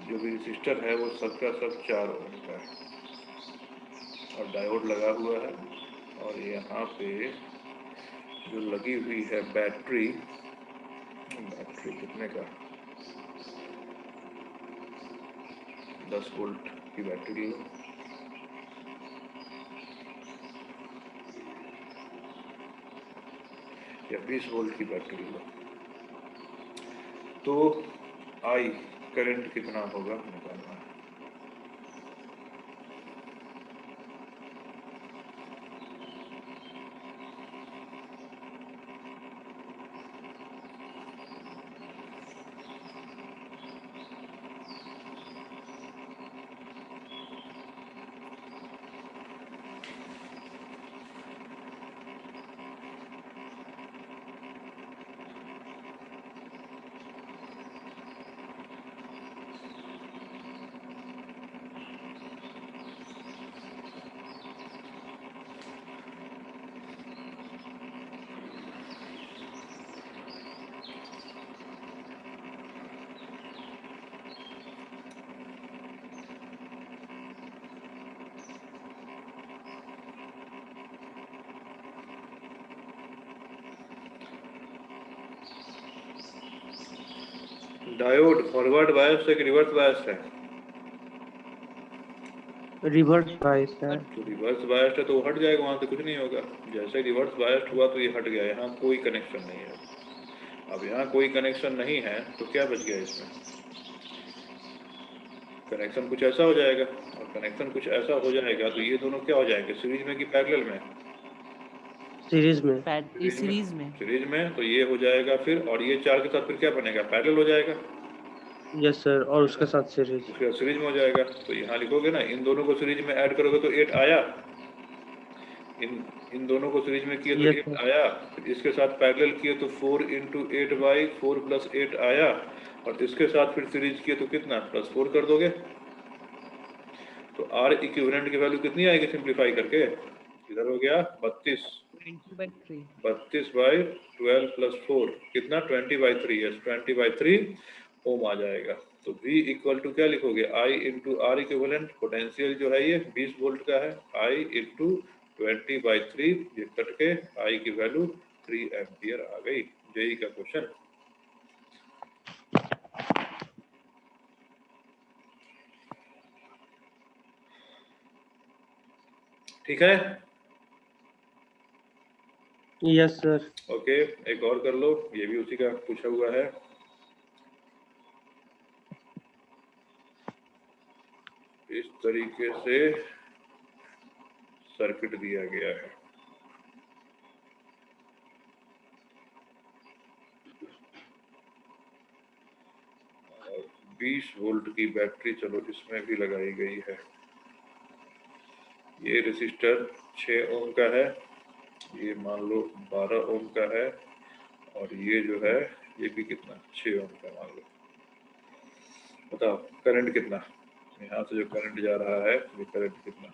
जो भी रेसिस्टर है वो सबका सब 4 ओम का है और डायोड लगा हुआ है। और यहाँ पे जो लगी हुई है बैटरी, बैटरी कितने का, 10 वोल्ट की बैटरी लो, या 20 वोल्ट की बैटरी लो, तो आई करंट कितना होगा निकालना है। डायोड फॉरवर्ड बायस है कि रिवर्स बायस है? रिवर्स बायस है। तो रिवर्स बायस है तो हट जाएगा, वहां से कुछ नहीं होगा। जैसे रिवर्स बायस हुआ तो ये हट गया, यहाँ कोई कनेक्शन नहीं है। अब यहाँ कोई कनेक्शन नहीं है तो क्या बच गया इसमें? कनेक्शन कुछ ऐसा हो जाएगा, और कनेक्शन कुछ ऐसा हो जाएगा तो ये दोनों क्या हो जाएंगे, सीरीज में कि पैरेलल में? सीरीज में। सीरीज में। सीरीज में, तो ये हो जाएगा फिर, और ये 4 के साथ फिर क्या बनेगा, पैरेलल हो जाएगा। यस सर, और उसके साथ सीरीज। उसके बाद सीरीज में हो जाएगा, तो यहाँ लिखोगे ना, इन दोनों को सीरीज में ऐड करोगे तो 8 आया, इन दोनों को सीरीज में किए तो यस 8 सर। आया, फिर इसके साथ पैरेलल किए तो 4 इंटू 8 बाई 4 प्लस 8 आया, और इसके साथ फिर सीरीज किए तो कितना, प्लस 4 कर दोगे, तो R इक्विवेलेंट की वैल्यू कितनी आएगी सिंप्लीफाई करके? इधर हो गया 32, 32 बाई 12 प्लस 4 कितना, 20/3, यस 20/3 ओम आ जाएगा। तो V इक्वल टू क्या लिखोगे, I into R equivalent, potential जो है ये 20 वोल्ट का है, I इंटू 20/3, ये कट के I की वैल्यू 3 एम्पियर आ गई। जेई का क्वेश्चन। ठीक है, यस सर। ओके, एक और कर लो, ये भी उसी का पूछा हुआ है। इस तरीके से सर्किट दिया गया है, और 20 वोल्ट की बैटरी चलो इसमें भी लगाई गई है। ये रेसिस्टर 6 ओम का है, ये मान लो 12 ओम का है, और ये जो है ये भी कितना, 6 ओम का मान लो। बताओ करंट कितना, यहाँ से जो करंट जा रहा है ये करंट कितना?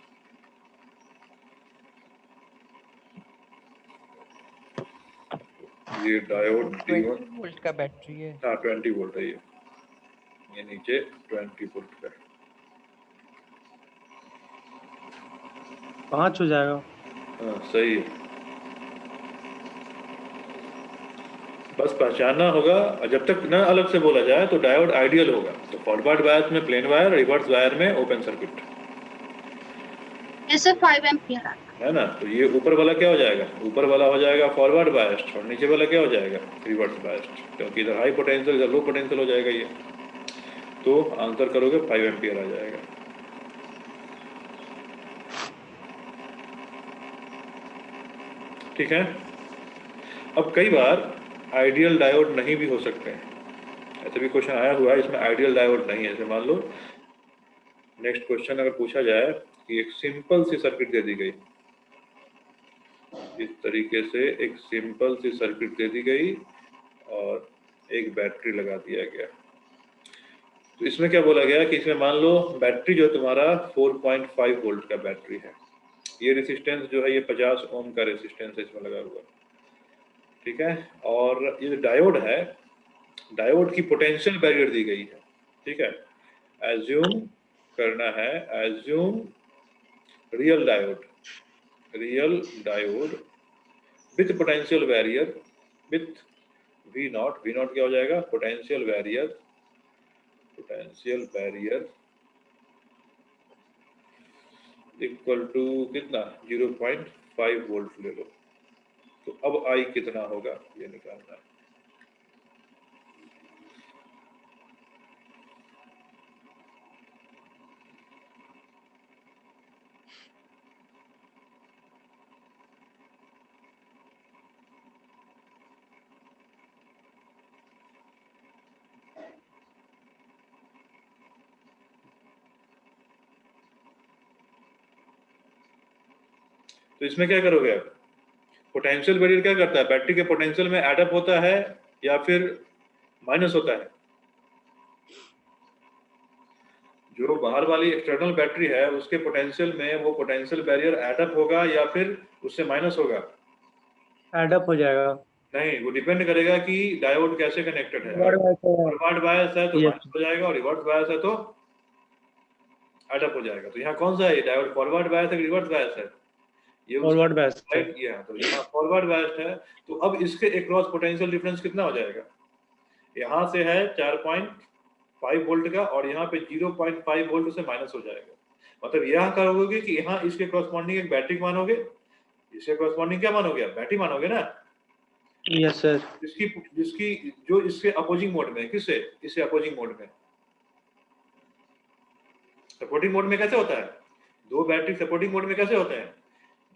ये डायोड D1 वोल्ट का बैटरी है। हाँ 20 वोल्ट है ये नीचे 20 वोल्ट का है। 5 हो जाएगा। हाँ सही है, बस पहचानना होगा। जब तक ना अलग से बोला जाए तो डायोड आइडियल होगा, तो फॉरवर्ड बायस में प्लेन वायर, रिवर्स वायर में ओपन सर्किट, जैसे 5 एम्पियर है ना। तो ये ऊपर वाला क्या हो जाएगा, ऊपर वाला हो जाएगा फॉरवर्ड बायस्ड, और नीचे वाला क्या हो जाएगा, रिवर्स बायस्ड, क्योंकि इधर हाई पोटेंशियल इधर लो पोटेंशियल हो जाएगा ये। तो आंसर करोगे 5 एम्पियर आ जाएगा। ठीक है, अब कई बार आइडियल डायोड नहीं भी हो सकते हैं, ऐसे भी क्वेश्चन आया हुआ है इसमें आइडियल डायोड नहीं है। जैसे मान लो नेक्स्ट क्वेश्चन अगर पूछा जाए कि एक सिंपल सी सर्किट दे दी गई, इस तरीके से एक सिंपल सी सर्किट दे दी गई और एक बैटरी लगा दिया गया, तो इसमें क्या बोला गया कि इसमें मान लो बैटरी जो तुम्हारा 4.5 वोल्ट का बैटरी है, ये रेसिस्टेंस जो है ये 50 ओम का रेसिस्टेंस है इसमें लगा हुआ, ठीक है। और ये डायोड है, डायोड की पोटेंशियल बैरियर दी गई है, ठीक है। एज्यूम करना है, assume real diode with potential barrier, with V nought क्या हो जाएगा, पोटेंशियल बैरियर इक्वल टू कितना 0.5 वोल्ट ले लो। तो अब आई कितना होगा ये निकालना है। तो इसमें क्या करोगे आप, पोटेंशियल बैरियर क्या करता है, बैटरी के पोटेंशियल में एडअप होता है या फिर माइनस होता है। जो बाहर वाली एक्सटर्नल बैटरी है उसके पोटेंशियल में वो पोटेंशियल बैरियर एडअप होगा या फिर उससे माइनस होगा। एडअप हो जाएगा। नहीं, वो डिपेंड करेगा कि डायोड कैसे कनेक्टेड है। फॉरवर्ड बायस है तो Yes. माइनस हो जाएगा और रिवर्स बायस है तो एडअप हो जाएगा। तो यहाँ कौन सा है, डायोड फॉरवर्ड बायस है कि रिवर्स बायस है, ये फॉरवर्ड बायस है। राइट किया। तो यहाँ फॉरवर्ड बायस है तो अब इसके अक्रॉस पोटेंशियल डिफरेंस कितना हो जाएगा, यहाँ से है 4.5 वोल्ट का और यहाँ पे 0.5 वोल्ट से माइनस हो जाएगा। मतलब यहाँ करोगे कि यहाँ इसके कॉरस्पॉन्डिंग एक बैटरी मानोगे, इसके कॉरस्पॉन्डिंग क्या मानोगे आप, बैटरी मानोगे ना। Yes sir. जिसकी जो इसके अपोजिंग मोड में, किससे, इससे अपोजिंग मोड में। सपोर्टिंग मोड में कैसे होता है, दो बैटरी सपोर्टिंग मोड में कैसे होते हैं,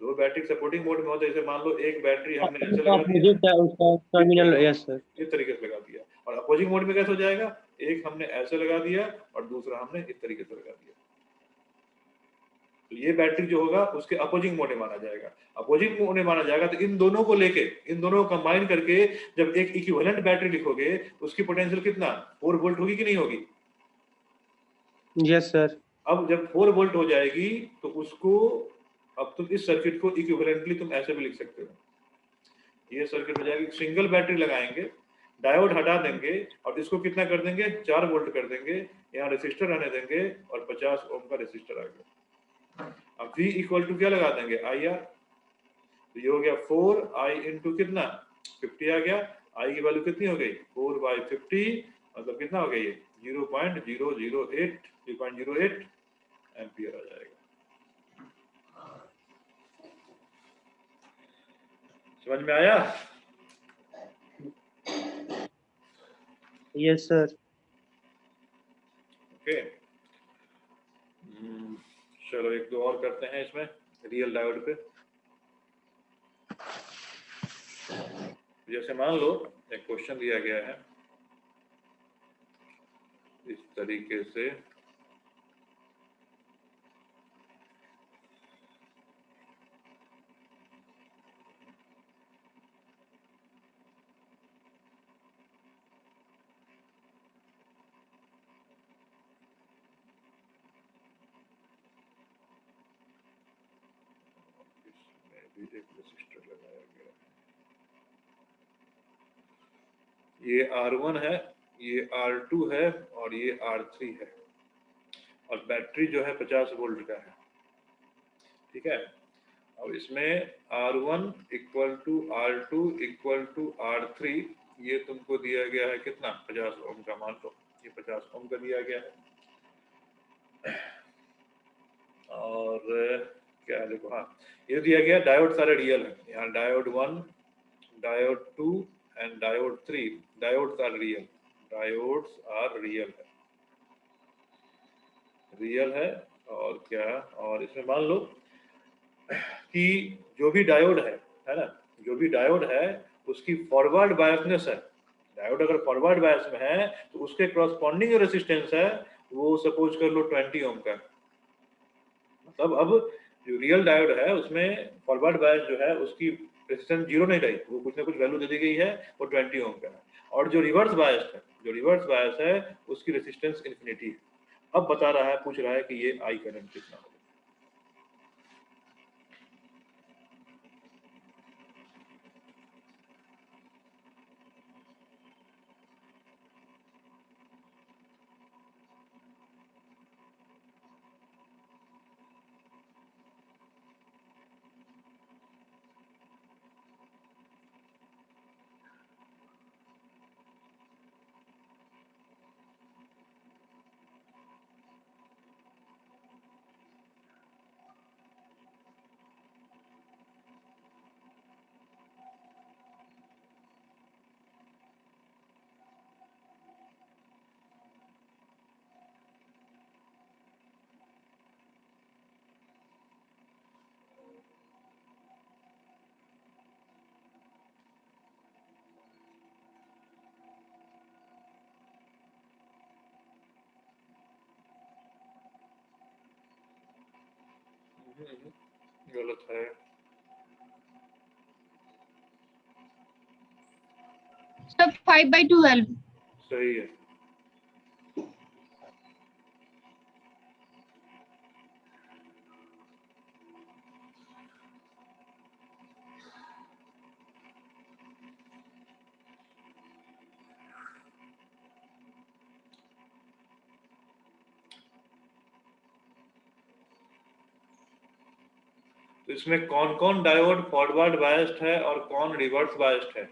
दो बैटरी सपोर्टिंग मोड में होते हैं। जैसे मान लो एक बैटरी हमने ऐसे लगा दिया, अपोजिट है उसका टर्मिनल। Yes sir. इस तरीके से लगा दिया। और अपोजिंग मोड में कैसे हो जाएगा, एक हमने ऐसे लगा दिया और दूसरा हमने इस तरीके से लगा दिया। तो ये बैटरी जो होगा उसके अपोजिंग मोड में माना जाएगा। अपोजिंग मोड में माना जाएगा तो इन दोनों को लेके, इन दोनों को कंबाइन करके जब एक इक्विवेलेंट बैटरी लिखोगे उसकी पोटेंशियल कितना 4 वोल्ट होगी कि नहीं होगी। Yes sir. अब जब 4 वोल्ट हो जाएगी तो उसको, अब तुम इस सर्किट को इक्विवेलेंटली तुम ऐसे भी लिख सकते हो। ये सर्किट हो जाएगी, सिंगल बैटरी लगाएंगे, डायोड हटा देंगे और इसको कितना कर देंगे 4 वोल्ट कर देंगे, यहाँ रेसिस्टर रहने देंगे और 50 ओम का रेसिस्टर आ गया। अब V इक्वल टू क्या लगा देंगे IR, तो ये हो गया 4I इंटू कितना 50 आ गया। I की वैल्यू कितनी हो गई 4/50, मतलब कितना हो गया ये 0.008 एम्पियर आ जाएगा। समझ में आया। Yes sir. ओके, चलो एक दो और करते हैं इसमें रियल डायोड पे। जैसे मान लो एक क्वेश्चन दिया गया है इस तरीके से, इसमें भी एक रेसिस्टर लगाया गया है, ये R1 है, ये R2 है और ये R3 है और बैटरी जो है 50 वोल्ट का है, ठीक है। अब इसमें R1 equal to R2 equal to R3, ये तुमको दिया गया है कितना 50 ओम का, मान लो ये 50 ओम का दिया गया है। और क्या है देखो, हाँ ये दिया गया, डायोड सारे रियल है, यहाँ diode 1, diode 2 and diode 3, diodes are real, diodes are real है। और क्या, और इसमें मान लो कि जो भी डायोड है ना, जो भी डायोड है उसकी फॉरवर्ड बायसनेस है, डायोड अगर फॉरवर्ड बायस में है तो उसके कॉरस्पॉन्डिंग जो रेसिस्टेंस है वो सपोज कर लो 20 ओम का। मतलब अब जो रियल डायोड है उसमें फॉरवर्ड बायस जो है उसकी रेजिस्टेंस 0 नहीं रही, वो कुछ ना कुछ वैल्यू दे दी गई है, वो 20 ओम का है। और जो रिवर्स बायस है उसकी रेजिस्टेंस इन्फिनिटी है। अब बता रहा है, पूछ रहा है कि ये आई करंट कितना होगा। गलत है। सब 5/12। सही है। तो इसमें कौन कौन डायोड फॉरवर्ड बायस्ड है और कौन रिवर्स बायस्ड है?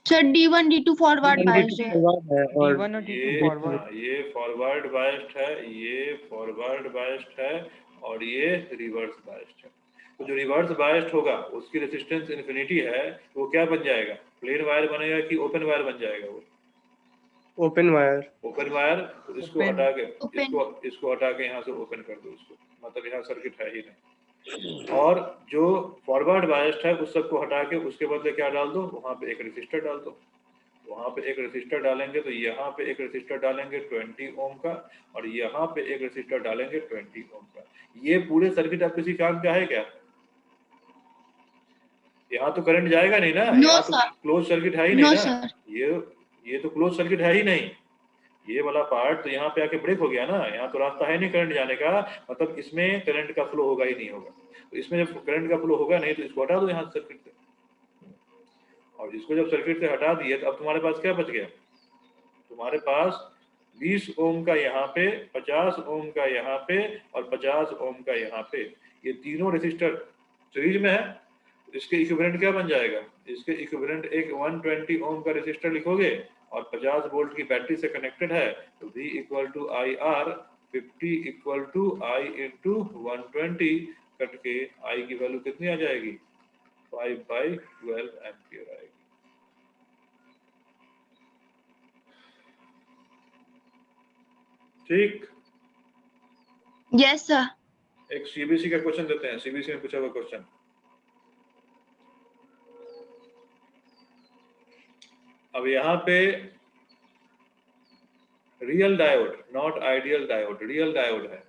Sir D1 D2 forward biased है। फॉरवर्ड है और D1 और ये D2 फॉरवर्ड। हाँ, ये फॉरवर्ड बायस्ड है, ये फॉरवर्ड बायस्ड है और ये रिवर्स बायस्ड है। तो जो रिवर्स बायस्ड होगा उसकी रेजिस्टेंस इन्फिनिटी है, वो क्या बन जाएगा? प्लेन वायर बनेगा कि ओपन वायर बन जाएगा? वो ओपन वायर। Open wire. तो इसको Open. हटा के Open. इसको हटा के यहाँ से ओपन कर दो इसको, मतलब यहाँ सर्किट है ही नहीं। और जो फॉरवर्ड बायस्ड है उस सबको हटा के उसके बदले क्या डाल दो? वहाँ पे एक रेजिस्टर डाल दो। वहाँ पे एक रेजिस्टर डालेंगे तो यहाँ पे एक रेजिस्टर डालेंगे 20 ओम का, और यहाँ पे एक रेजिस्टर डालेंगे 20 ओम का। ये पूरे सर्किट अब किसी काम का है क्या? यहाँ तो करंट जाएगा नहीं ना, No, यहाँ तो sir. क्लोज सर्किट है ही No, नहीं ना। sir. ये तो क्लोज सर्किट है ही नहीं। ये वाला पार्ट तो यहाँ पे आके ब्रेक हो गया ना, यहाँ तो रास्ता है नहीं करंट जाने का, मतलब इसमें करंट का फ्लो होगा ही नहीं होगा। तो इसमें जब करंट का फ्लो होगा नहीं तो इसको हटा दो यहाँ से सर्किट से, और इसको जब सर्किट से हटा दिए तो अब तुम्हारे पास क्या बच गया? तुम्हारे पास 20 ओम का यहाँ पे, 50 ओम का यहाँ पे और 50 ओम का यहाँ पे, ये तीनों रेजिस्टर सीरीज में है। इसके इक्विवेलेंट क्या बन जाएगा? इसके इक्विवेलेंट एक 120 ओम का रेजिस्टर लिखोगे और 50 वोल्ट की बैटरी से कनेक्टेड है, तो V = IR, 50 = I × 120, कट के I की वैल्यू कितनी आ जाएगी? 5/12 एम्पियर आएगी। ठीक। Yes, sir. एक सीबीएसई का क्वेश्चन देते हैं, सीबीएसई में पूछा हुआ क्वेश्चन। अब यहाँ पे real diode, not ideal diode, real diode है।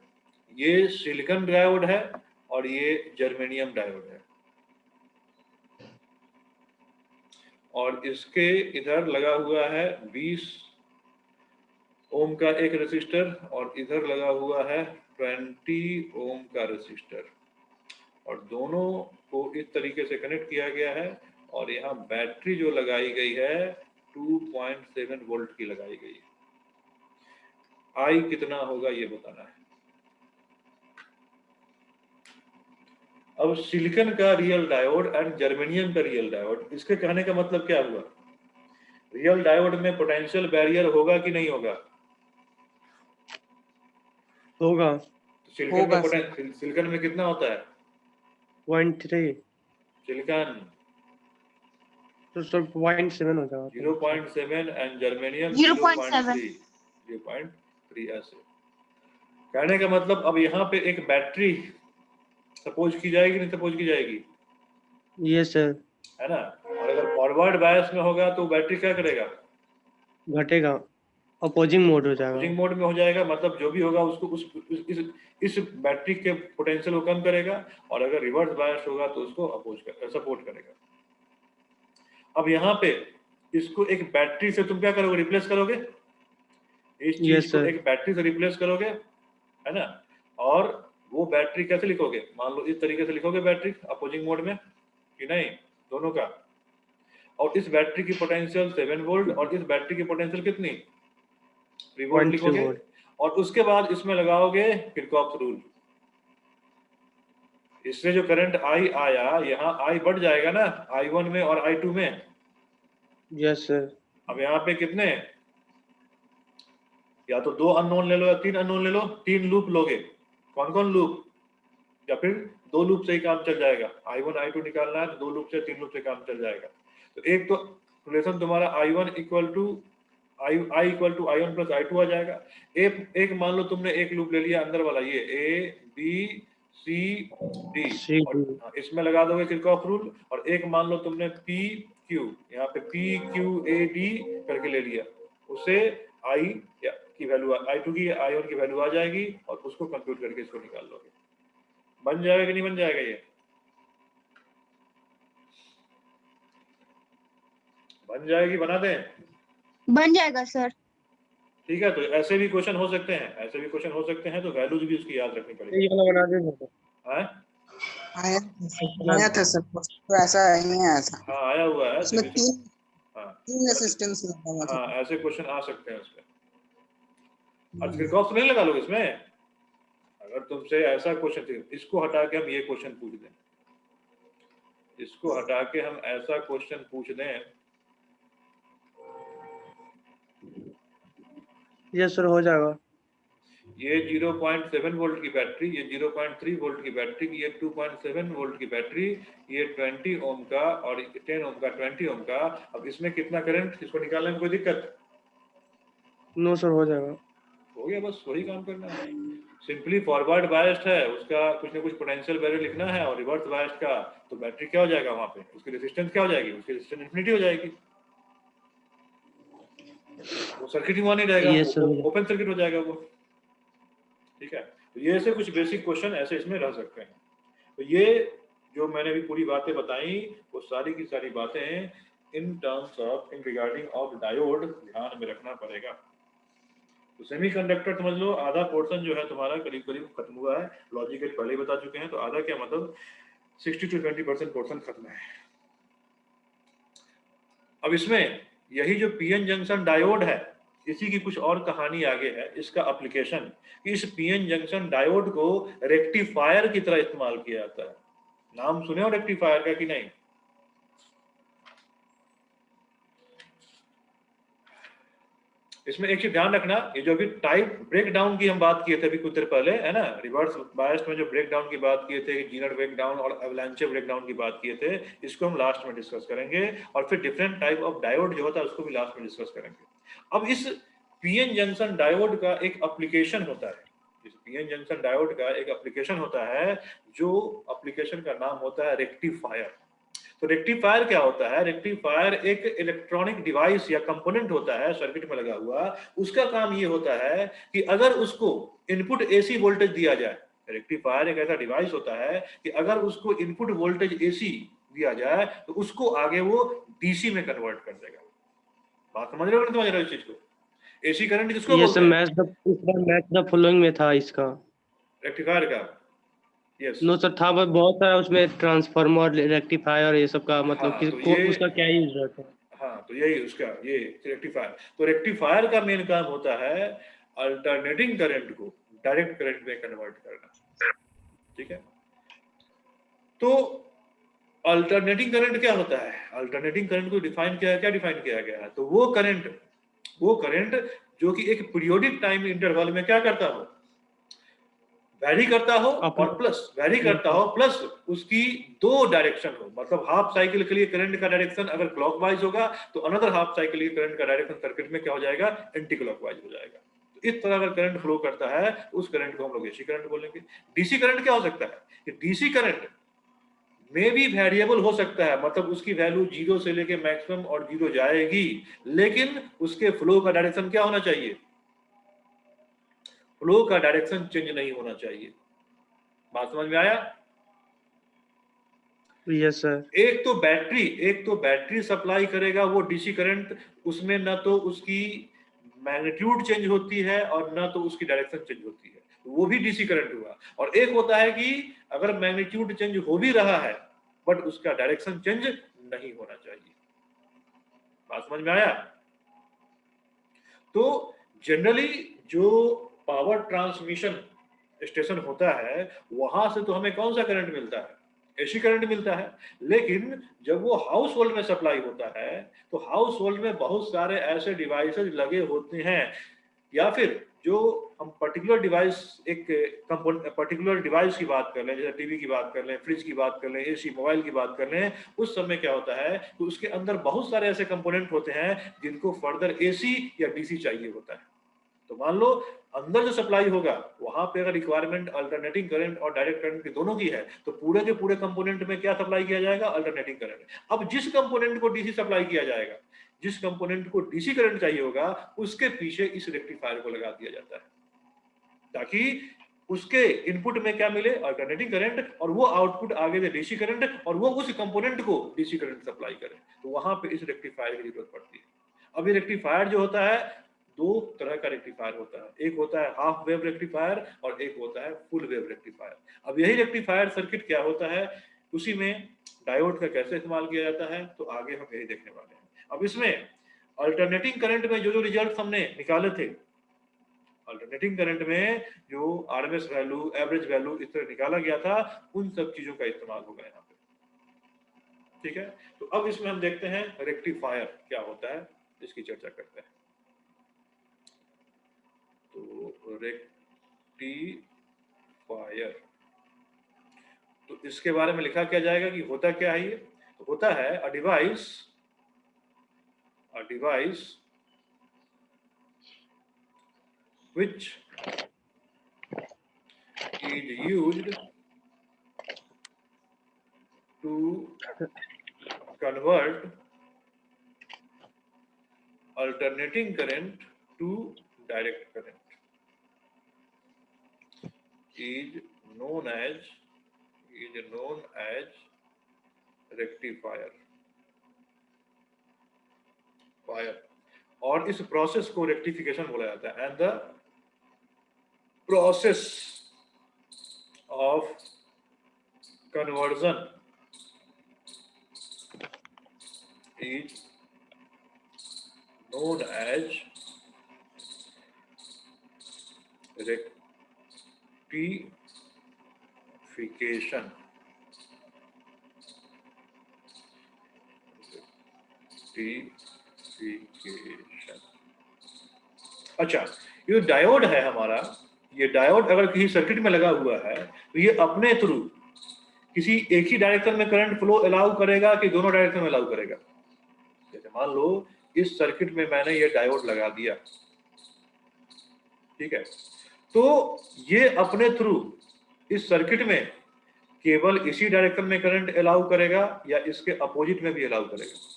ये सिलिकॉन डायोड है और ये जर्मेनियम डायोड है, और इसके इधर लगा हुआ है 20 ओम का एक रेसिस्टर और इधर लगा हुआ है 20 ओम का रेसिस्टर, और दोनों को इस तरीके से कनेक्ट किया गया है। और यहाँ बैटरी जो लगाई गई है 2.7 वोल्ट की लगाई गई है। आई कितना होगा ये बताना है। अब सिलिकॉन का रियल डायोड एंड जर्मेनियम का रियल डायोड, इसके कहने का मतलब क्या हुआ? रियल डायोड में पोटेंशियल बैरियर होगा कि नहीं होगा? होगा। सिलिकॉन में कितना होता है? 0.3 सिलिकॉन तो सर 0.7 हो जाएगा। 0.7 एंड जर्मेनियम 0.7. 0.3 ऐसे। कहने का मतलब अब यहाँ पे एक बैटरी सपोज की जाएगी, नहीं सपोज की जाएगी? Yes sir. है ना। और अगर फॉरवर्ड बायस में होगा तो बैटरी क्या करेगा? घटेगा, अपोजिंग मोड हो जाएगा। अपोजिंग मोड में हो जाएगा, मतलब जो भी होगा उसको इस बैटरी के पोटेंशियल को कम करेगा, और अगर रिवर्स बायस होगा तो उसको सपोर्ट करेगा। अब यहाँ पे इसको एक बैटरी से तुम क्या करोगे? रिप्लेस करोगे। इस चीज को एक बैटरी से रिप्लेस करोगे, है ना। और वो बैटरी कैसे लिखोगे? मान लो इस तरीके से लिखोगे बैटरी अपोजिंग मोड में, कि नहीं, दोनों का। और इस बैटरी की पोटेंशियल 7 वोल्ट और इस बैटरी की पोटेंशियल कितनी? 3 वोल्ट लिखोगे। और उसके बाद इसमें लगाओगे किरचॉफ रूल। इससे जो करंट आई आया, यहाँ आई बढ़ जाएगा ना I1 में और I2 में। Yes sir. अब यहाँ पे कितने, या तो 2 अननोन ले लो या 3 अननोन ले लो, 3 लूप लोगे। कौन कौन लूप? या फिर 2 लूप से ही काम चल जाएगा। I1 I2 निकालना है तो 2 लूप से 3 लूप से काम चल जाएगा। तो एक तो रिलेशन तुम्हारा I1 = I = I1 + I2 आ जाएगा। एक मान लो तुमने एक लूप ले लिया अंदर वाला, ये A B C D, और इसमें लगा दोगे किरचॉफ रूल। और एक मान लो तुमने P Q, यहाँ पे P Q A D करके ले लिया, उससे I की वैल्यू, I2 की I1 की वैल्यू आ जाएगी और उसको कंप्यूट करके इसको निकाल लोगे। बन जाएगा कि नहीं बन जाएगा? ये बन जाएगी, बना दें? बन जाएगा सर। ठीक है, तो ऐसे भी क्वेश्चन हो सकते हैं, ऐसे भी क्वेश्चन हो सकते हैं, तो वैल्यूज भी उसकी याद रखनी पड़ेगी। ये वाला बना दे सर। हाँ आया था सर, तो ऐसा नहीं आया था। हाँ, आया हुआ है उसमें सीरीज। तीन हाँ असिस्टेंस लगा हुआ था। हाँ, ऐसे क्वेश्चन आ सकते हैं उसमें। आज क्रिकॉफ तो नहीं लगा लोगे इसमें? अगर तुमसे ऐसा क्वेश्चन, इसको हटा के हम ये क्वेश्चन पूछ दें, इसको हटा के हम ऐसा क्वेश्चन पूछ दें, यस सर हो जाएगा। ये 0.7 वोल्ट की बैटरी, ये 0.3 वोल्ट की बैटरी, ये 2.7 वोल्ट की बैटरी, ये 20 ओम का और 10 ओम का, 20 ओम का। अब इसमें कितना करंट, इसको निकालने में कोई दिक्कत? नो सर हो जाएगा। हो गया, बस वही काम करना है। सिंपली फॉरवर्ड बायस्ड है, उसका कुछ ना कुछ पोटेंशियल वैल्यू लिखना है, और रिवर्स बायस्ड का तो बैटरी क्या हो जाएगा वहां पे, उसकी रेजिस्टेंस क्या हो जाएगी, उसकी रेजिस्टेंस इन्फिनिटी हो जाएगी, वो सर्किट ही वहां नहीं रहेगा, Yes, sir. ओपन सर्किट हो जाएगा वो। ठीक है, तो ये ऐसे कुछ बेसिक क्वेश्चन ऐसे इसमें रह सकते हैं। तो ये जो मैंने अभी पूरी बातें बताई, वो सारी की सारी बातें in terms of, in regarding of diode ध्यान में रखना पड़ेगा। तो सेमीकंडक्टर समझ लो, आधा पोर्शन जो है तुम्हारा करीब करीब खत्म हुआ है। लॉजिकली पहले ही बता चुके हैं, तो आधा क्या मतलब 60 to 20% पोर्शन खत्म है। अब इसमें यही जो पीएन जंक्शन डायोड है, इसी की कुछ और कहानी आगे है, इसका एप्लीकेशन। इस पीएन जंक्शन डायोड को रेक्टिफायर की तरह इस्तेमाल किया जाता है। नाम सुने हो रेक्टिफायर का कि नहीं? इसमें एक चीज ध्यान रखना, ये जो अभी टाइप ब्रेक डाउन की हम बात किए थे अभी कुछ देर पहले, है ना, रिवर्स बायस्ड में जो ब्रेक डाउन की बात किए थे, जीनर ब्रेक डाउन और एवलांचे ब्रेक डाउन की बात किए थे, इसको हम लास्ट में डिस्कस करेंगे। और फिर डिफरेंट टाइप ऑफ डायोड जो होता है उसको भी लास्ट में डिस्कस करेंगे। अब इस पीएन जंक्शन डायोड का एक एप्लीकेशन होता है, इस पीएन जंक्शन डायोड का एक एप्लीकेशन होता है, जो एप्लीकेशन का नाम होता है रेक्टिफायर। तो रेक्टिफायर क्या होता है? रेक्टिफायर एक इलेक्ट्रॉनिक डिवाइस या कंपोनेंट होता है सर्किट में लगा हुआ। उसका काम ये होता है कि अगर उसको इनपुट एसी वोल्टेज दिया जाए, रेक्टिफायर एक ऐसा डिवाइस होता है कि अगर उसको इनपुट वोल्टेज एसी दिया जाए तो उसको आगे वो डीसी में कन्वर्ट कर देगा। बात समझ रहे हो, नहीं समझ रहे हो इस चीज को? एसी करंट किसको ये बोलते सर हैं? मैच द फॉलोइंग में था इसका। रेक्टिफायर का यस। नो सर था, बस बहुत सारा उसमें ट्रांसफार्मर, रेक्टिफायर ये सब का मतलब हाँ, किस तो को ये उसका क्या यूज रहता है? हाँ, तो यही उसका ये रेक्टिफायर। तो रेक्टिफायर का मेन काम होता है अल्टरनेटिंग करंट को डायरेक्ट करंट में कन्वर्ट करना। ठीक है, तो अल्टरनेटिंग करंट क्या होता है? अल्टरनेटिंग करंट को डिफाइन क्या डिफाइन किया गया है? तो वो करंट जो कि एक पीरियोडिक टाइम इंटरवल में क्या करता हो, वैरी करता हो, और प्लस वैरी करता हो, प्लस उसकी दो डायरेक्शन हो। मतलब हाफ साइकिल के लिए करंट का डायरेक्शन अगर क्लॉकवाइज होगा, तो अनदर हाफ साइकिल के करंट का डायरेक्शन सर्किट में क्या हो जाएगा, एंटी क्लॉकवाइज हो जाएगा। तो इस तरह अगर करंट फ्लो करता है, उस करंट को हम लोग एसी करंट बोलेंगे। डीसी करंट क्या हो सकता है? कि डीसी करंट में भी वेरिएबल हो सकता है, मतलब उसकी वैल्यू 0 से लेके मैक्सिमम और 0 जाएगी, लेकिन उसके फ्लो का डायरेक्शन क्या होना चाहिए? फ्लो का डायरेक्शन चेंज नहीं होना चाहिए। बात समझ में आया? Yes sir. एक तो बैटरी सप्लाई करेगा वो डीसी करंट, उसमें ना तो उसकी मैग्नीट्यूड चेंज होती है और ना तो उसकी डायरेक्शन चेंज होती है, वो भी डीसी करंट हुआ। और एक होता है कि अगर मैग्नीट्यूड चेंज हो भी रहा है बट उसका डायरेक्शन चेंज नहीं होना चाहिए। बात समझ में आया? तो जनरली जो पावर ट्रांसमिशन स्टेशन होता है, वहां से तो हमें कौन सा करंट मिलता है? एसी करंट मिलता है। लेकिन जब वो हाउस होल्ड में सप्लाई होता है, तो हाउस होल्ड में बहुत सारे ऐसे डिवाइसेज लगे होते हैं, या फिर जो हम पर्टिकुलर डिवाइस, एक पर्टिकुलर डिवाइस की बात कर लें, जैसे टीवी की बात कर लें, फ्रिज की बात कर लें, एसी, मोबाइल की बात कर लें, उस समय क्या होता है कि उसके अंदर बहुत सारे ऐसे कंपोनेंट होते हैं जिनको फर्दर एसी या डीसी चाहिए होता है। तो मान लो अंदर जो सप्लाई होगा, वहां पे अगर रिक्वायरमेंट अल्टरनेटिंग करंट और डायरेक्ट करंट की दोनों की है, तो पूरे के पूरे कंपोनेंट में क्या सप्लाई किया जाएगा? Alternating current. अब जिस कंपोनेंट को डीसी सप्लाई किया जाएगा, जिस कंपोनेंट को डीसी करंट चाहिए होगा उसके पीछे इस रेक्टिफायर को लगा दिया जाता है, ताकि उसके इनपुट में क्या मिले, अल्टरनेटिंग करंट, और वो आउटपुट आगे दे डीसी करंट, और वो उस कंपोनेंट को डीसी करंट सप्लाई करे। तो वहां पे इस रेक्टिफायर की जरूरत पड़ती है। अब ये रेक्टिफायर जो होता है, दो तरह का रेक्टिफायर होता है, एक होता है हाफ वेव रेक्टिफायर और एक होता है फुल वेव रेक्टिफायर। अब यही रेक्टिफायर सर्किट क्या होता है, उसी में डायोड का कैसे इस्तेमाल किया जाता है, तो आगे हम यही देखने वाले हैं। अब इसमें अल्टरनेटिंग करंट में जो जो रिजल्ट हमने निकाले थे, अल्टरनेटिंग करंट में जो आरएमएस वैल्यू, एवरेज वैल्यू इस तरह निकाला गया था, उन सब चीजों का इस्तेमाल होगा यहाँ पे। ठीक है, तो अब इसमें हम देखते हैं रेक्टिफायर क्या होता है, इसकी चर्चा करते हैं। तो रेक्टिफायर, तो इसके बारे में लिखा क्या जाएगा कि होता क्या है ये, तो होता है a device which is used to convert alternating current to direct current is known as rectifier। और इस प्रोसेस को रेक्टिफिकेशन बोला जाता है। And the process of conversion is known as rectification। अच्छा, ये डायोड है हमारा, ये डायोड अगर किसी सर्किट में लगा हुआ है तो ये अपने थ्रू किसी एक ही डायरेक्शन में करंट फ्लो अलाउ करेगा कि दोनों डायरेक्शन में अलाउ करेगा। जैसे मान लो इस सर्किट में मैंने ये डायोड लगा दिया, ठीक है, तो ये अपने थ्रू इस सर्किट में केवल इसी डायरेक्शन में करंट अलाउ करेगा या इसके अपोजिट में भी अलाउ करेगा?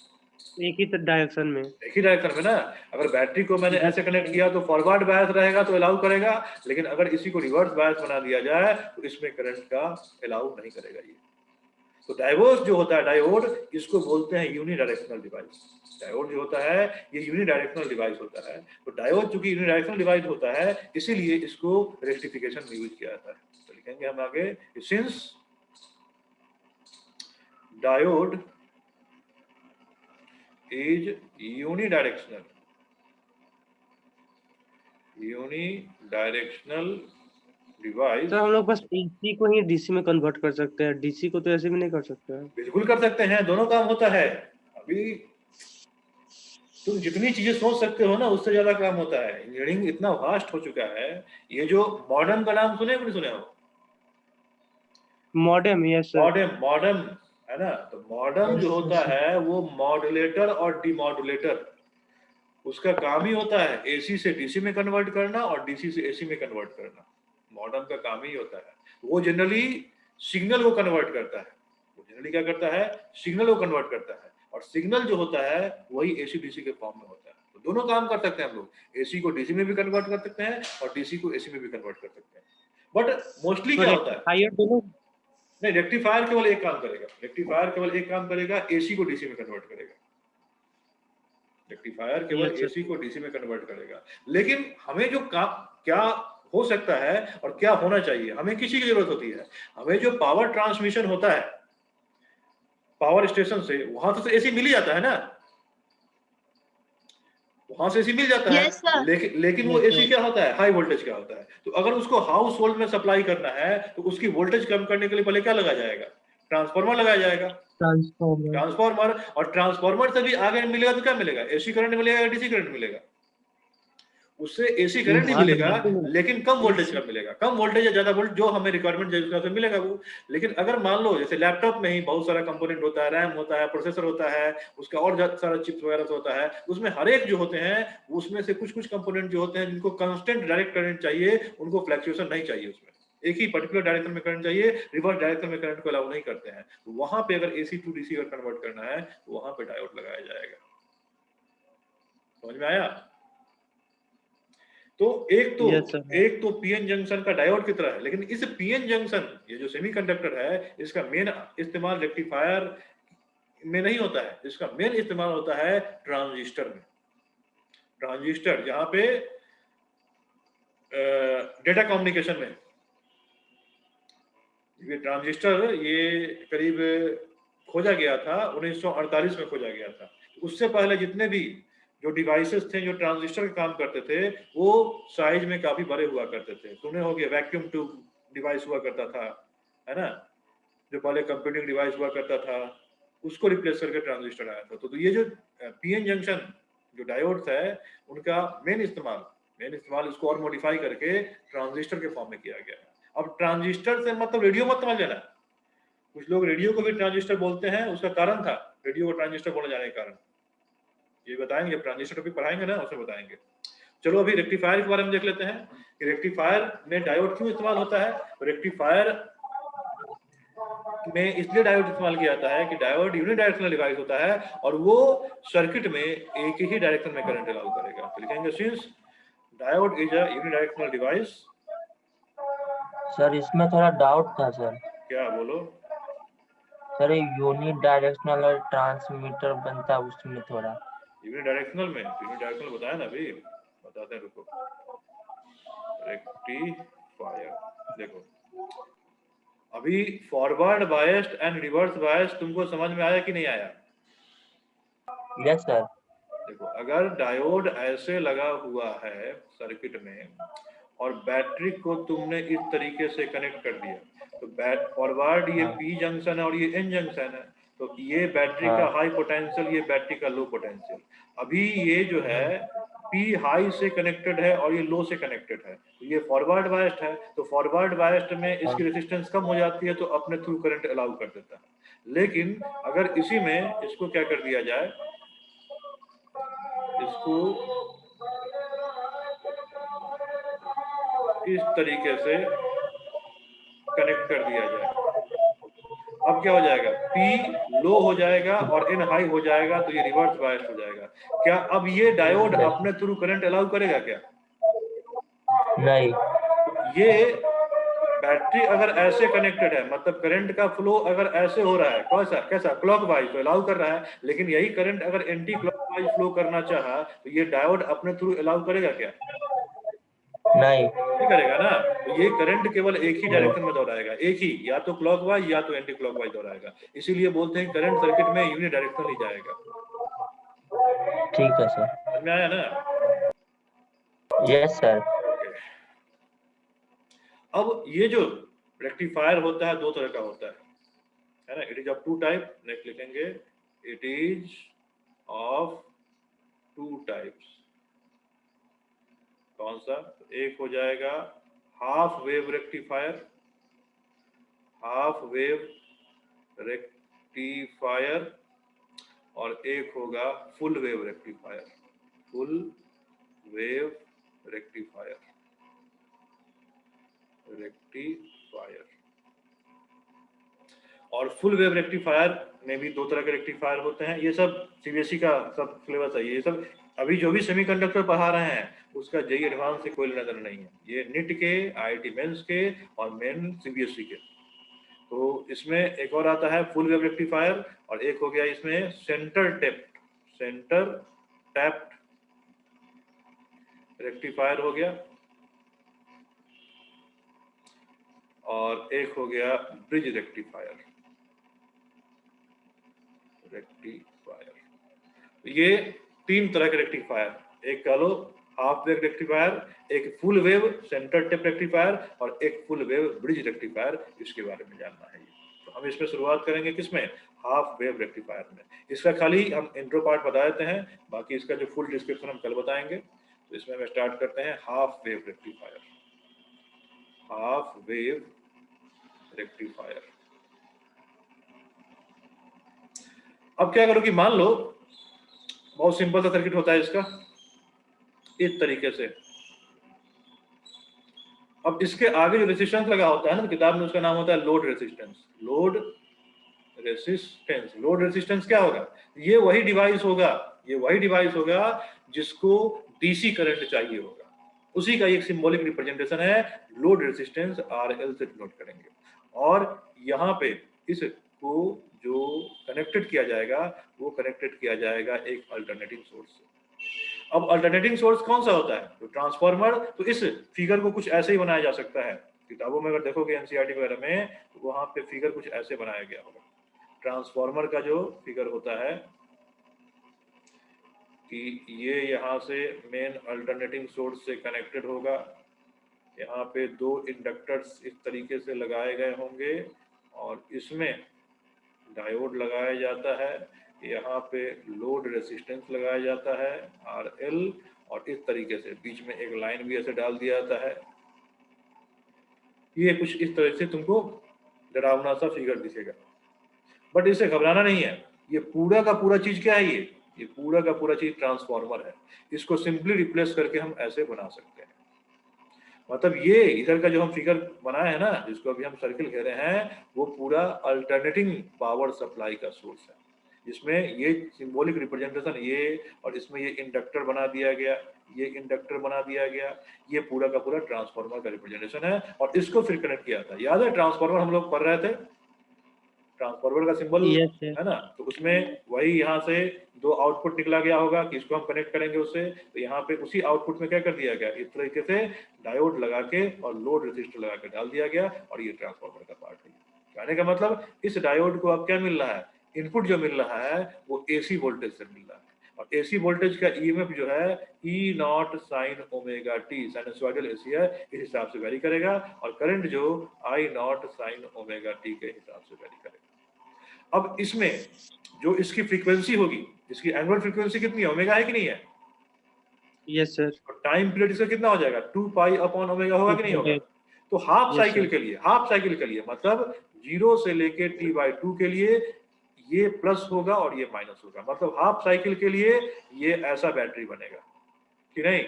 एक ही डायरेक्शन में, एक ही डायरेक्शन में ना। अगर बैटरी को मैंने ऐसे कनेक्ट किया तो फॉरवर्ड बायस रहेगा तो अलाउ करेगा, लेकिन अगर इसी को रिवर्स बायस बना दिया जाए तो इसमें करंट का अलाउ नहीं करेगा ये। तो डायोड जो होता है, डायोड इसको बोलते हैं यूनिडायरेक्शनल डिवाइस। डायोड जो होता है ये यूनिडायरेक्शनल डिवाइस होता है। तो डायोड चूंकि यूनिडायरेक्शनल डिवाइस होता है इसीलिए इसको रेक्टिफिकेशन में यूज किया जाता है। तो लिखेंगे हम आगे, since diode is unidirectional device. तो हम लोग बस एसी को ही डीसी में कन्वर्ट कर सकते हैं, डीसी को तो ऐसे भी नहीं कर सकते हैं। बिल्कुल कर सकते हैं, दोनों काम होता है। अभी तुम जितनी चीजें सोच सकते हो ना उससे ज्यादा काम होता है। इंजीनियरिंग इतना वास्ट हो चुका है। ये जो मॉडर्न का नाम सुने कि नहीं सुने हो? Modem, yes sir. मॉडर्न है ना, तो मॉडर्न जो होता है वो मॉड्यूलेटर और डिमॉड्यूलेटर, उसका काम ही होता है एसी से डीसी में कन्वर्ट करना और डीसी से एसी में कन्वर्ट करना। मॉडर्न का काम ही होता है। वो जनरली सिग्नल को कन्वर्ट करता है। वो जनरली क्या करता है, सिग्नल को कन्वर्ट करता है, और सिग्नल जो होता है वही एसी डीसी के फॉर्म में होता है। तो दोनों काम कर सकते हैं हम लोग, एसी को डीसी में भी कन्वर्ट कर सकते हैं और डीसी को एसी में भी कन्वर्ट कर सकते हैं। बट मोस्टली क्या होता है, नहीं, रेक्टिफायर केवल एक काम करेगा। रेक्टिफायर केवल एक काम करेगा, एसी को डीसी में कन्वर्ट करेगा। रेक्टिफायर केवल एसी को डीसी में कन्वर्ट करेगा। लेकिन हमें जो काम क्या हो सकता है और क्या होना चाहिए, हमें किसी की जरूरत होती है। हमें जो पावर ट्रांसमिशन होता है पावर स्टेशन से, वहां से एसी मिल ही जाता है ना, वहां से एसी मिल जाता Yes, है। लेकिन वो एसी क्या होता है, हाई वोल्टेज का होता है। तो अगर उसको हाउस होल्ड में सप्लाई करना है तो उसकी वोल्टेज कम करने के लिए पहले क्या लगाया जाएगा, ट्रांसफार्मर लगाया जाएगा। ट्रांसफार्मर, और ट्रांसफार्मर से भी आगे मिलेगा तो क्या मिलेगा, एसी करंट मिलेगा या डीसी करंट मिलेगा? उससे एसी करंट ही मिलेगा, लेकिन कम वोल्टेज का मिलेगा। कम वोल्टेज या ज्यादा वोल्टेज जो हमें रिक्वायरमेंट से मिलेगा वो। लेकिन अगर मान लो जैसे लैपटॉप में ही बहुत सारा कंपोनेंट होता है, रैम होता है, प्रोसेसर होता है, उसका और सारा चिप्स वगैरह होता है, उसमें हर एक जो होते हैं उसमें से कुछ कुछ कंपोनेंट जो होते हैं जिनको कांस्टेंट डायरेक्ट करंट चाहिए, उनको फ्लक्चुएशन नहीं चाहिए। उसमें एक ही पर्टिकुलर डायरेक्शन में करंट चाहिए, रिवर्स डायरेक्शन में करंट को अलाउ नहीं करते हैं। तो वहां पे अगर एसी टू डीसी अगर कन्वर्ट करना है तो वहां पे डायोड लगाया जाएगा। समझ में आया? तो एक Yes, sir. पीएन जंक्शन का डायोड की तरह है, लेकिन इस पीएन जंक्शन, ये जो सेमीकंडक्टर है, इसका मेन इस्तेमाल रेक्टिफायर में नहीं होता है, इसका मेन इस्तेमाल होता है ट्रांजिस्टर में। ट्रांजिस्टर जहां पे डेटा कम्युनिकेशन में, ये ट्रांजिस्टर ये करीब खोजा गया था 1948 में खोजा गया था। उससे पहले जितने भी जो डिवाइसेस थे जो ट्रांजिस्टर का काम करते थे वो साइज में काफी बड़े हुआ करते थे। सुने होंगे वैक्यूम ट्यूब डिवाइस हुआ करता था, है ना, जो पहले कंप्यूटिंग डिवाइस हुआ करता था, उसको रिप्लेस करके ट्रांजिस्टर आया था। तो ये जो पीएन जंक्शन जो डायोड्स है उनका मेन इस्तेमाल इसको और मॉडिफाई करके ट्रांजिस्टर के फॉर्म में किया गया है। अब ट्रांजिस्टर से मतलब रेडियो मत समझ लेना, कुछ लोग रेडियो को भी ट्रांजिस्टर बोलते हैं, उसका कारण था रेडियो को ट्रांजिस्टर बोले जाने के कारण, ये बताएंगे जब ट्रांजिस्टर टॉपिक पढ़ाएंगे ना उसमें बताएंगे। चलो अभी रेक्टिफायर के बारे में देख लेते हैं कि रेक्टिफायर में डायोड क्यों इस्तेमाल होता है। तो रेक्टिफायर में इसलिए डायोड इस्तेमाल किया जाता है कि डायोड यूनिडायरेक्शनल डिवाइस होता है और वो सर्किट में एक ही डायरेक्शन में करंट अलाउ करेगा। तो लिखेंगे since diode is a unidirectional device. Sir इसमें थोड़ा डाउट था सर। क्या बोलो? सर यूनिडायरेक्शनल और ट्रांसमीटर बनता है उसमें थोड़ा। यूनिडायरेक्शनल में यूनिडायरेक्शनल बताया ना अभी, बताते हैं रुको। रेक्टिफायर देखो, अभी forward biased and reverse biased तुमको समझ में आया कि नहीं आया? Yes sir. देखो अगर डायोड ऐसे लगा हुआ है सर्किट में और बैटरी को तुमने इस तरीके से कनेक्ट कर दिया, तो फॉरवर्ड ये पी जंक्शन है और ये एन जंक्शन है, तो ये बैटरी का हाई पोटेंशियल, ये बैटरी का लो पोटेंशियल। अभी ये जो है पी हाई से कनेक्टेड है और ये लो से कनेक्टेड है, तो ये फॉरवर्ड बायस्ड है। तो फॉरवर्ड बायस्ड में इसकी रेजिस्टेंस कम हो जाती है तो अपने थ्रू करंट अलाउ कर देता है। लेकिन अगर इसी में इसको क्या कर दिया जाए, इसको इस तरीके से कनेक्ट कर दिया जाए, अब क्या हो जाएगा, P लो हो जाएगा और N हाई हो जाएगा, तो ये रिवर्स बायस हो जाएगा। क्या अब ये डायोड अपने थ्रू करंट अलाउ करेगा क्या? नहीं। ये बैटरी अगर ऐसे कनेक्टेड है, मतलब करंट का फ्लो अगर ऐसे हो रहा है, कैसा क्लॉकवाइज, तो अलाउ कर रहा है। लेकिन यही करंट अगर एंटी क्लॉकवाइज फ्लो करना चाहा तो ये डायोड अपने थ्रू अलाउ करेगा क्या? नहीं करेगा ना। तो ये करंट केवल एक ही डायरेक्शन में दौड़ाएगा, एक ही, या तो क्लॉकवाइज या तो एंटी क्लॉकवाइज दौड़ाएगा। इसीलिए बोलते हैं करंट सर्किट में यूनिडायरेक्शनल ही जाएगा। ठीक है सर। समझ में आया ना? Yes sir. अब ये जो रेक्टिफायर होता है दो तरह का होता है ना। It is of two type, next लिखेंगे it is of two types. कौन सा? एक हो जाएगा हाफ वेव रेक्टिफायर, और एक होगा फुल वेव रेक्टिफायर, और फुल वेव रेक्टिफायर में भी दो तरह के रेक्टिफायर होते हैं। ये सब सीबीएसई का सब सिलेबस है, ये सब अभी जो भी सेमीकंडक्टर पढ़ा रहे हैं उसका जेईई एडवांस से कोई लेना देना नहीं है। ये नीट के, आईआईटी मेंस के और मेन सीबीएसई के। तो इसमें एक और आता है फुल वेव रेक्टिफायर, और एक हो गया इसमें सेंटर टैप्ड रेक्टिफायर हो गया, और एक हो गया ब्रिज रेक्टिफायर। ये तीन तरह के रेक्टिफायर, एक कह लो हाफ वेव रेक्टिफायर, एक full wave centre tap rectifier, और एक फुल वेव ब्रिज रेक्टिफायर। इसके बारे में जानना है। तो हम इसमें शुरुआत करेंगे किसमें? हाफ वेव रेक्टिफायर में। इसका खाली हम इंट्रो पार्ट बता देते हैं, बाकी इसका जो फुल डिस्क्रिप्शन हम कल बताएंगे। तो इसमें हम स्टार्ट करते हैं हाफ वेव रेक्टिफायर। अब क्या करो कि मान लो बहुत सिंपल सा सर्किट होता है इसका, इस तरीके से। अब इसके आगे जो रेजिस्टेंस लगा होता है ना, किताब में उसका नाम होता है लोड रेजिस्टेंस। लोड रेजिस्टेंस क्या होगा? ये वही डिवाइस होगा ये वही डिवाइस होगा जिसको डीसी करंट चाहिए होगा, उसी का एक सिंबॉलिक रिप्रेजेंटेशन है, लोड रेजिस्टेंस RL से डिनोट करेंगे। और यहाँ पे इसको जो कनेक्टेड किया जाएगा वो कनेक्टेड किया जाएगा एक अल्टरनेटिंग सोर्स से। अब अल्टरनेटिंग सोर्स कौन सा होता है? तो ट्रांसफार्मर। तो इस फिगर को कुछ ऐसे ही बनाया जा सकता है, किताबों में अगर देखोगे एनसीईआरटी वगैरह में तो वहां पे फिगर कुछ ऐसे बनाया गया होगा। ट्रांसफार्मर का जो फिगर होता है कि ये यहाँ से मेन अल्टरनेटिंग सोर्स से कनेक्टेड होगा, यहाँ पे 2 इंडक्टर्स इस तरीके से लगाए गए होंगे और इसमें डायोड लगाया जाता है, यहाँ पे लोड रेजिस्टेंस लगाया जाता है RL, और इस तरीके से बीच में एक लाइन भी ऐसे डाल दिया जाता है। ये कुछ इस तरह से तुमको डरावना सा फिगर दिखेगा, बट इससे घबराना नहीं है। ये पूरा का पूरा चीज क्या है? ये पूरा का पूरा चीज ट्रांसफार्मर है। इसको सिंपली रिप्लेस करके हम ऐसे बना सकते हैं। मतलब ये इधर का जो हम फिगर बनाए हैं ना, जिसको अभी हम सर्किल कह रहे हैं, वो पूरा अल्टरनेटिंग पावर सप्लाई का सोर्स है, जिसमें ये सिंबॉलिक रिप्रेजेंटेशन ये, और इसमें ये इंडक्टर बना दिया गया, ये इंडक्टर बना दिया गया, ये पूरा का पूरा ट्रांसफार्मर का रिप्रेजेंटेशन है। और इसको फिर कनेक्ट किया था, याद है ट्रांसफार्मर हम लोग पढ़ रहे थे, ट्रांसफार्मर का सिंबल यस सर। है ना, तो उसमें वही यहाँ से 2 आउटपुट निकला गया होगा कि इसको हम कनेक्ट करेंगे उससे, तो यहाँ पे उसी आउटपुट में क्या कर दिया गया, इस तरीके से डायोड लगा के और लोड रेजिस्टर लगा के डाल दिया गया, और ये ट्रांसफार्मर का पार्ट है। कहने का मतलब इस डायोड को अब क्या मिल रहा है, इनपुट जो मिल रहा है वो AC वोल्टेज से मिल रहा है, और AC वोल्टेज का EMF जो है E0 sin omega t, sinusoidal AC है, इस हिसाब से वेरी करेगा, और करंट जो I0 sin ओमेगा t के हिसाब से वेरी करेगा। अब इसमें जो इसकी फ्रीक्वेंसी होगी, इसकी एनुअल फ्रीक्वेंसी कितनी है, ओमेगा है कि नहीं है? Yes sir. और टाइम पीरियड इसका कितना हो जाएगा, 2 पाई अपॉन ओमेगा होगा कि नहीं होगा? तो हाफ Yes, साइकिल sir. के लिए, हाफ साइकिल के लिए मतलब 0 से लेके T/2 के लिए ये प्लस होगा और ये माइनस होगा, मतलब हाफ साइकिल के लिए ये ऐसा बैटरी बनेगा कि नहीं।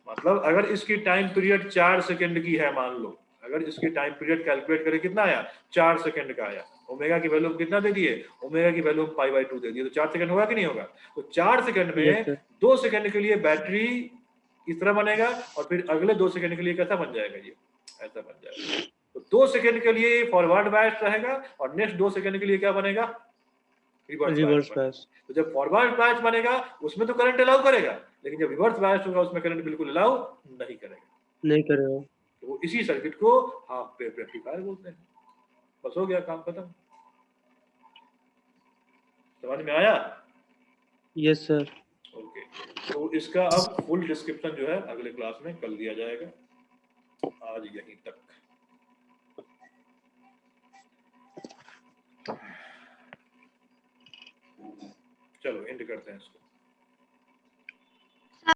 मतलब अगर इसकी टाइम पीरियड 4 सेकंड की है, मान लो अगर इसकी टाइम पीरियड कैलकुलेट करें कितना आया, 4 सेकंड का आया, ओमेगा की वैल्यू कितना दे दिए, ओमेगा की वैल्यू पाई/2 दे दिए, तो 4 सेकंड होगा कि नहीं होगा? तो 4 सेकंड में Yes, sir. 2 सेकंड के लिए बैटरी इस तरह बनेगा, और फिर अगले 2 सेकंड के लिए कैसा बन जाएगा, ये ऐसा बन जाएगा। तो 2 सेकंड के लिए फॉरवर्ड बायस रहेगा, और नेक्स्ट 2 सेकंड के लिए क्या बनेगा, रिवर्स रिवर्स बायस। पास। तो जब फॉरवर्ड बायस बनेगा उसमें तो करंट अलाउ करेगा, लेकिन जब रिवर्स बायस होगा उसमें करंट बिल्कुल अलाउ नहीं करेगा। नहीं करेगा। तो इसी सर्किट को हाफ वेव रेक्टिफायर बोलते हैं। बस हो गया, काम खत्म। समझ में आया? Yes sir. ओके, तो इसका अब फुल डिस्क्रिप्शन जो है अगले क्लास में कर दिया जाएगा। आज यहीं तक। चलो एंड करते हैं इसको।